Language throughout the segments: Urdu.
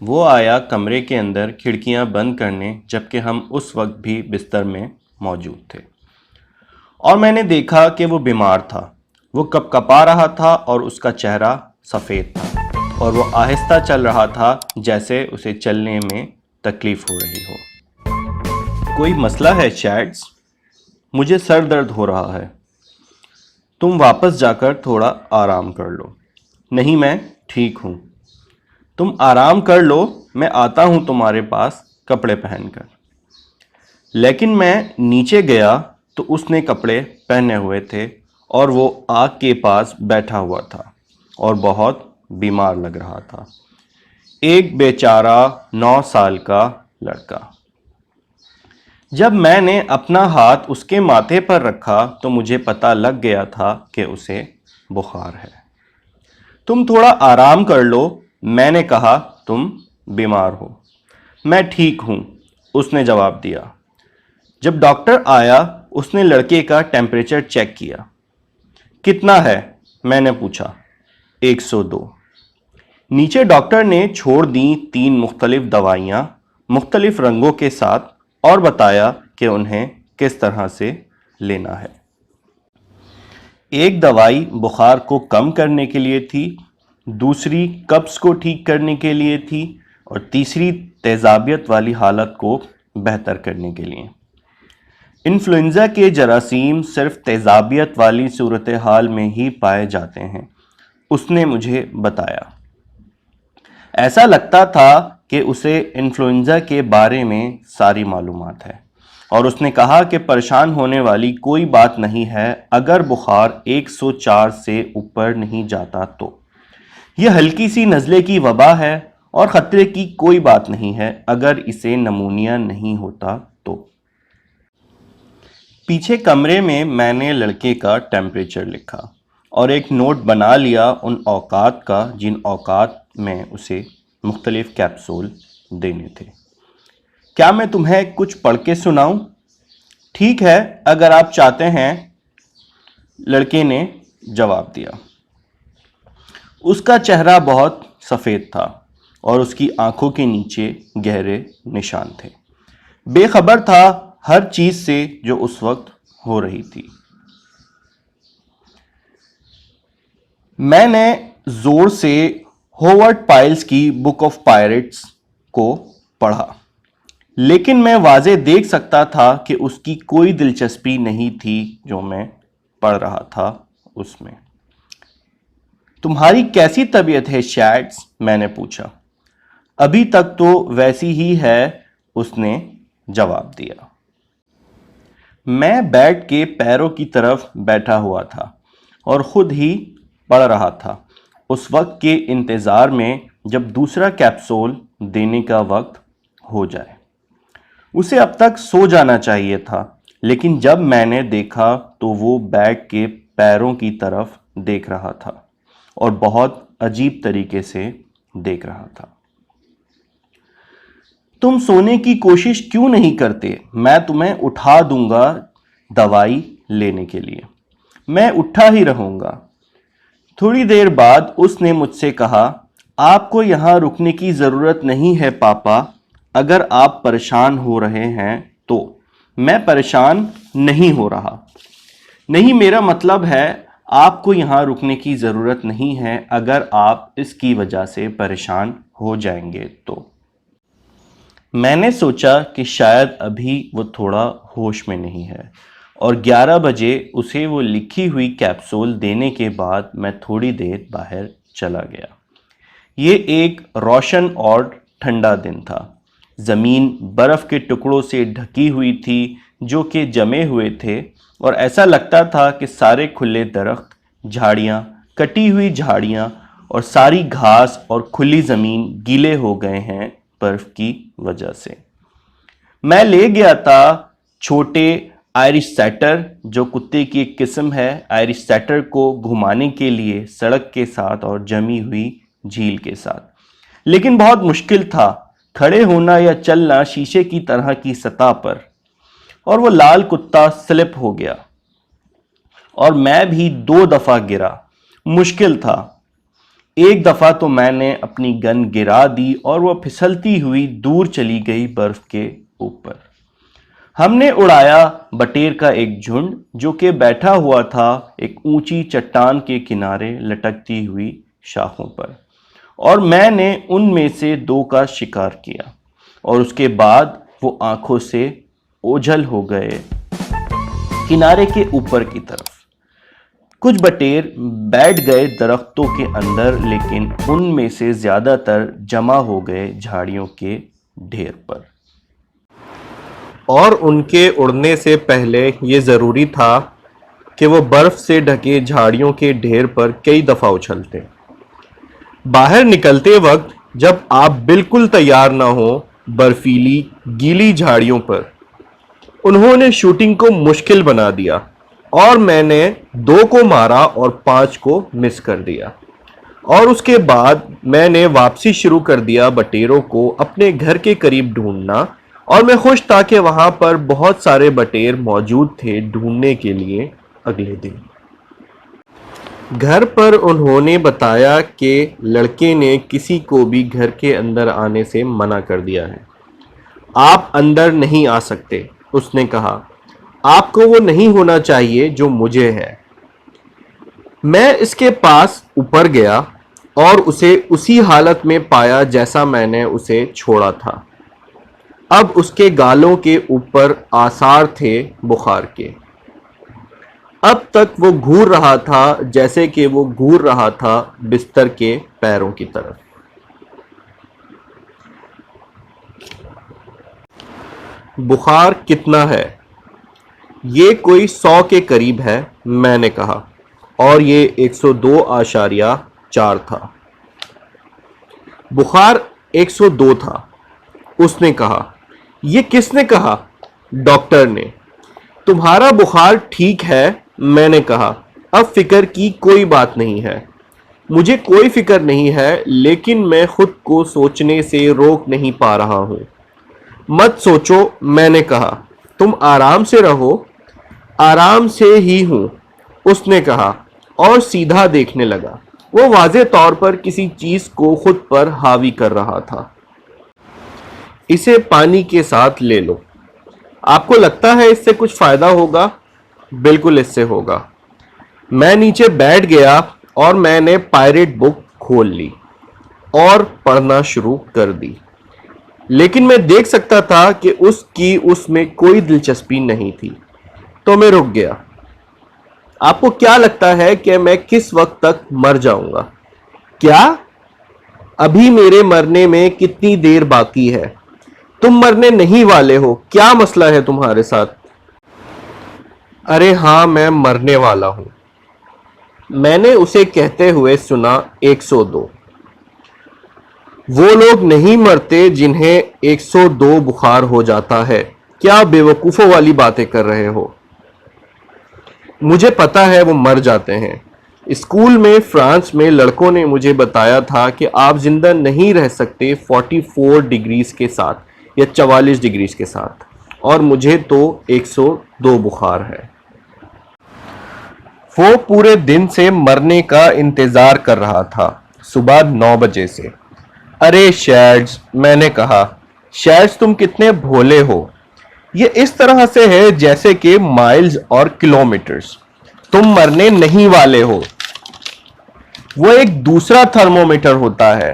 وہ آیا کمرے کے اندر کھڑکیاں بند کرنے جبکہ ہم اس وقت بھی بستر میں موجود تھے، اور میں نے دیکھا کہ وہ بیمار تھا۔ وہ کپ کپا رہا تھا اور اس کا چہرہ سفید تھا، اور وہ آہستہ چل رہا تھا جیسے اسے چلنے میں تکلیف ہو رہی ہو۔ کوئی مسئلہ ہے چیڈز؟ مجھے سر درد ہو رہا ہے۔ تم واپس جا کر تھوڑا آرام کر لو۔ نہیں، میں ٹھیک ہوں۔ تم آرام کر لو، میں آتا ہوں تمہارے پاس کپڑے پہن کر۔ لیکن میں نیچے گیا تو اس نے کپڑے پہنے ہوئے تھے اور وہ آگ کے پاس بیٹھا ہوا تھا اور بہت بیمار لگ رہا تھا۔ ایک بیچارہ 9 سال کا لڑکا۔ جب میں نے اپنا ہاتھ اس کے ماتھے پر رکھا تو مجھے پتہ لگ گیا تھا کہ اسے بخار ہے۔ تم تھوڑا آرام کر لو، میں نے کہا۔ تم بیمار ہو؟ میں ٹھیک ہوں، اس نے جواب دیا۔ جب ڈاکٹر آیا اس نے لڑکے کا ٹیمپریچر چیک کیا۔ کتنا ہے؟ میں نے پوچھا۔ 102۔ نیچے ڈاکٹر نے چھوڑ دیں 3 مختلف دوائیاں مختلف رنگوں کے ساتھ اور بتایا کہ انہیں کس طرح سے لینا ہے۔ ایک دوائی بخار کو کم کرنے کے لیے تھی، دوسری قبض کو ٹھیک کرنے کے لیے تھی، اور تیسری تیزابیت والی حالت کو بہتر کرنے کے لیے۔ انفلوئنزا کے جراثیم صرف تیزابیت والی صورتحال میں ہی پائے جاتے ہیں، اس نے مجھے بتایا۔ ایسا لگتا تھا کہ اسے انفلوئنزا کے بارے میں ساری معلومات ہے، اور اس نے کہا کہ پریشان ہونے والی کوئی بات نہیں ہے اگر بخار 104 سے اوپر نہیں جاتا تو۔ یہ ہلکی سی نزلے کی وبا ہے اور خطرے کی کوئی بات نہیں ہے اگر اسے نمونیا نہیں ہوتا تو۔ پیچھے کمرے میں نے لڑکے کا ٹیمپریچر لکھا اور ایک نوٹ بنا لیا ان اوقات کا جن اوقات میں اسے مختلف کیپسول دینے تھے۔ کیا میں تمہیں کچھ پڑھ کے سناؤں؟ ٹھیک ہے، اگر آپ چاہتے ہیں، لڑکے نے جواب دیا۔ اس کا چہرہ بہت سفید تھا اور اس کی آنکھوں کے نیچے گہرے نشان تھے۔ بے خبر تھا ہر چیز سے جو اس وقت ہو رہی تھی۔ میں نے زور سے ہوورڈ پائلز کی بک آف پائریٹس کو پڑھا، لیکن میں واضح دیکھ سکتا تھا کہ اس کی کوئی دلچسپی نہیں تھی جو میں پڑھ رہا تھا اس میں۔ تمہاری کیسی طبیعت ہے چیڈز؟ میں نے پوچھا۔ ابھی تک تو ویسی ہی ہے، اس نے جواب دیا۔ میں بیڈ کے پیروں کی طرف بیٹھا ہوا تھا اور خود ہی پڑھ رہا تھا، اس وقت کے انتظار میں جب دوسرا کیپسول دینے کا وقت ہو جائے۔ اسے اب تک سو جانا چاہیے تھا، لیکن جب میں نے دیکھا تو وہ بیڈ کے پیروں کی طرف دیکھ رہا تھا اور بہت عجیب طریقے سے دیکھ رہا تھا۔ تم سونے کی کوشش کیوں نہیں کرتے؟ میں تمہیں اٹھا دوں گا دوائی لینے کے لیے۔ میں اٹھا ہی رہوں گا۔ تھوڑی دیر بعد اس نے مجھ سے کہا، آپ کو یہاں رکنے کی ضرورت نہیں ہے پاپا، اگر آپ پریشان ہو رہے ہیں تو۔ میں پریشان نہیں ہو رہا۔ نہیں، میرا مطلب ہے آپ کو یہاں رکنے کی ضرورت نہیں ہے اگر آپ اس کی وجہ سے پریشان ہو جائیں گے تو۔ میں نے سوچا کہ شاید ابھی وہ تھوڑا ہوش میں نہیں ہے، اور 11 بجے اسے وہ لکھی ہوئی کیپسول دینے کے بعد میں تھوڑی دیر باہر چلا گیا۔ یہ ایک روشن اور ٹھنڈا دن تھا۔ زمین برف کے ٹکڑوں سے ڈھکی ہوئی تھی جو کہ جمے ہوئے تھے، اور ایسا لگتا تھا کہ سارے کھلے درخت، جھاڑیاں، کٹی ہوئی جھاڑیاں اور ساری گھاس اور کھلی زمین گیلے ہو گئے ہیں برف کی وجہ سے۔ میں لے گیا تھا چھوٹے آئرش سیٹر، جو کتے کی ایک قسم ہے، آئرش سیٹر کو گھمانے کے لیے سڑک کے ساتھ اور جمی ہوئی جھیل کے ساتھ، لیکن بہت مشکل تھا کھڑے ہونا یا چلنا شیشے کی طرح کی سطح پر، اور وہ لال کتا سلپ ہو گیا اور میں بھی 2 دفعہ گرا۔ مشکل تھا۔ ایک دفعہ تو میں نے اپنی گن گرا دی اور وہ پھسلتی ہوئی دور چلی گئی برف کے اوپر۔ ہم نے اڑایا بٹیر کا ایک جھنڈ جو کہ بیٹھا ہوا تھا ایک اونچی چٹان کے کنارے لٹکتی ہوئی شاخوں پر، اور میں نے ان میں سے 2 کا شکار کیا، اور اس کے بعد وہ آنکھوں سے اوجھل ہو گئے کنارے کے اوپر کی طرف۔ کچھ بٹیر بیٹھ گئے درختوں کے اندر، لیکن ان میں سے زیادہ تر جمع ہو گئے جھاڑیوں کے ڈھیر پر، اور ان کے اڑنے سے پہلے یہ ضروری تھا کہ وہ برف سے ڈھکے جھاڑیوں کے ڈھیر پر کئی دفعہ اچھلتے۔ باہر نکلتے وقت جب آپ بالکل تیار نہ ہوں برفیلی گیلی جھاڑیوں پر، انہوں نے شوٹنگ کو مشکل بنا دیا، اور میں نے 2 کو مارا اور 5 کو مس کر دیا، اور اس کے بعد میں نے واپسی شروع کر دیا بٹیروں کو اپنے گھر کے قریب ڈھونڈنا، اور میں خوش تھا کہ وہاں پر بہت سارے بٹیر موجود تھے ڈھونڈنے کے لیے۔ اگلے دن گھر پر انہوں نے بتایا کہ لڑکے نے کسی کو بھی گھر کے اندر آنے سے منع کر دیا ہے۔ آپ اندر نہیں آ سکتے، اس نے کہا، آپ کو وہ نہیں ہونا چاہیے جو مجھے ہے۔ میں اس کے پاس اوپر گیا اور اسے اسی حالت میں پایا جیسا میں نے اسے چھوڑا تھا۔ اب اس کے گالوں کے اوپر آثار تھے بخار کے۔ اب تک وہ گھور رہا تھا جیسے کہ وہ گھور رہا تھا بستر کے پیروں کی طرف۔ بخار کتنا ہے؟ یہ کوئی 100 کے قریب ہے، میں نے کہا، اور یہ 102.4 تھا۔ بخار 102 تھا، اس نے کہا۔ یہ کس نے کہا؟ ڈاکٹر نے۔ تمہارا بخار ٹھیک ہے، میں نے کہا، اب فکر کی کوئی بات نہیں ہے۔ مجھے کوئی فکر نہیں ہے، لیکن میں خود کو سوچنے سے روک نہیں پا رہا ہوں۔ مت سوچو، میں نے کہا، تم آرام سے رہو۔ آرام سے ہی ہوں، اس نے کہا، اور سیدھا دیکھنے لگا۔ وہ واضح طور پر کسی چیز کو خود پر حاوی کر رہا تھا۔ اسے پانی کے ساتھ لے لو۔ آپ کو لگتا ہے اس سے کچھ فائدہ ہوگا؟ بالکل اس سے ہوگا۔ میں نیچے بیٹھ گیا اور میں نے پائریٹ بک کھول لی اور پڑھنا شروع کر دی، لیکن میں دیکھ سکتا تھا کہ اس میں کوئی دلچسپی نہیں تھی، تو میں رک گیا۔ آپ کو کیا لگتا ہے کہ میں کس وقت تک مر جاؤں گا؟ کیا؟ ابھی میرے مرنے میں کتنی دیر باقی ہے؟ تم مرنے نہیں والے ہو، کیا مسئلہ ہے تمہارے ساتھ؟ ارے ہاں، میں مرنے والا ہوں، میں نے اسے کہتے ہوئے سنا۔ 102۔ وہ لوگ نہیں مرتے جنہیں 102 بخار ہو جاتا ہے۔ کیا بے وقوفوں والی باتیں کر رہے ہو؟ مجھے پتا ہے وہ مر جاتے ہیں۔ اسکول میں فرانس میں لڑکوں نے مجھے بتایا تھا کہ آپ زندہ نہیں رہ سکتے 44 ڈگریز کے ساتھ یا 44 ڈگریز کے ساتھ، اور مجھے تو 102 بخار ہے۔ وہ پورے دن سے مرنے کا انتظار کر رہا تھا، صبح 9 بجے سے۔ ارے شیڈز، میں نے کہا، شیڈز تم کتنے بھولے ہو۔ یہ اس طرح سے ہے جیسے کہ مائلز اور کلومیٹرز۔ تم مرنے نہیں والے ہو۔ وہ ایک دوسرا تھرمومیٹر ہوتا ہے،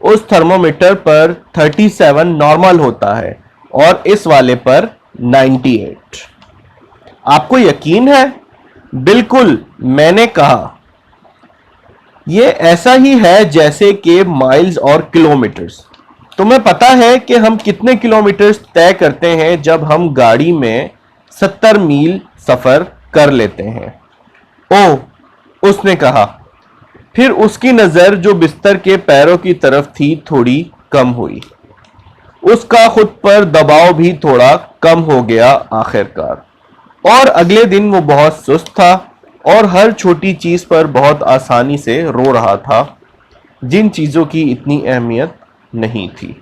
اس تھرمومیٹر پر 37 نارمل ہوتا ہے اور اس والے پر 98۔ آپ کو یقین ہے؟ بالکل، میں نے کہا، یہ ایسا ہی ہے جیسے کہ مائلز اور کلومیٹرز۔ تمہیں پتا ہے کہ ہم کتنے کلومیٹرز طے کرتے ہیں جب ہم گاڑی میں 70 میل سفر کر لیتے ہیں؟ اوہ، اس نے کہا۔ پھر اس کی نظر جو بستر کے پیروں کی طرف تھی تھوڑی کم ہوئی۔ اس کا خود پر دباؤ بھی تھوڑا کم ہو گیا آخر کار، اور اگلے دن وہ بہت سست تھا اور ہر چھوٹی چیز پر بہت آسانی سے رو رہا تھا، جن چیزوں کی اتنی اہمیت نہیں تھی۔